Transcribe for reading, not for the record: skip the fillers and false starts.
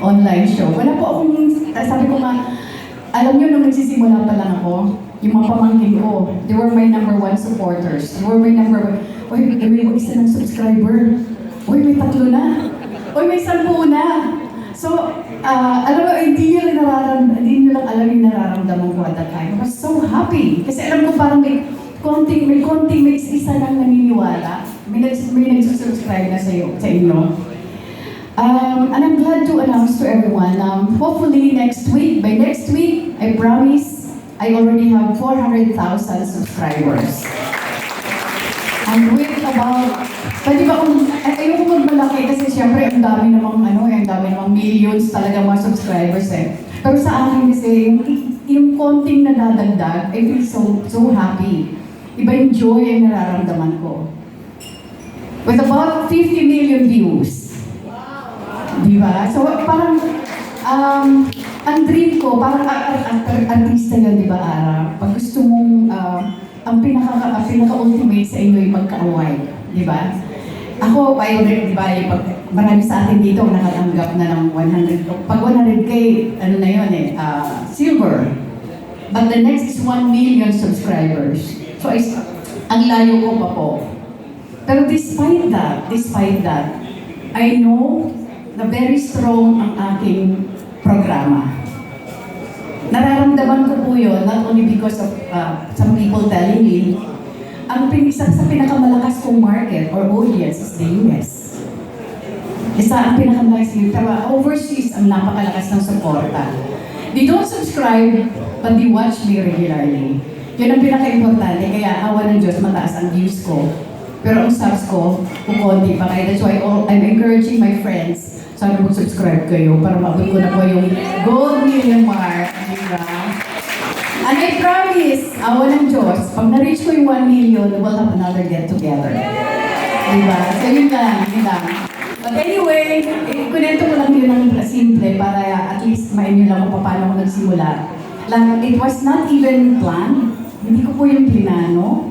online show. Wala po akong, sabi ko nga, alam niyo nung nagsisimula pa lang ako, yung mga pamangkin ko, they were my #1 supporters. They were my #1, uy, may isa ng subscriber. Uy, may 3 na. Uy, may 10 na. So, alam mo, hindi nyo lang alam yung nararamdaman ko at that time. I was so happy. Kasi alam ko parang may isa lang naniniwala. May nagsusubscribe na sa inyo. And I'm glad to announce to everyone, hopefully by next week, I promise, I already have 400,000 subscribers. And with about, pwede ba ayoko magmalaki kasi syempre ang dami namang millions talaga mga subscribers eh. Pero sa akin kasi, yung konting nadadagdag, I feel so happy. Iba yung joy ang nararamdaman ko. With about 50 million views. Diba? So parang, ang dream ko, parang artista yun, diba, Ara? Pag gusto mong, ang pinaka-ultimate sa inyo yung magka-award, diba? Ako, diba, marami sa atin dito nakatanggap na ng 100, pag 100K, ano na yun silver. But the next is 1 million subscribers. So, ang layo ko pa po. Pero despite that, I know na very strong ang aking programa. Nararamdaman ko po yun, not only because of some people telling me, isa sa pinakamalakas kong market or audience is the US. Isa ang pinakamalakas yun, pero overseas ang napakalakas ng suporta. They don't subscribe, but they watch me regularly. Yun ang pinaka-importante, kaya awa ng Diyos, mataas ang views ko. Pero ang subs ko, kukunti pa kayo. That's why I'm encouraging my friends, sana mag-subscribe kayo para maabot ko na po yung gold million mark. Diba? And I promise, awa ng Diyos, pag na-reach ko yung 1 million, we'll have another get-together. Diba? So yun lang. But anyway, kunento ko lang yun ng simple para at least mainyo lang kung paano ko nagsimula. It was not even planned. Hindi ko po yung plinano.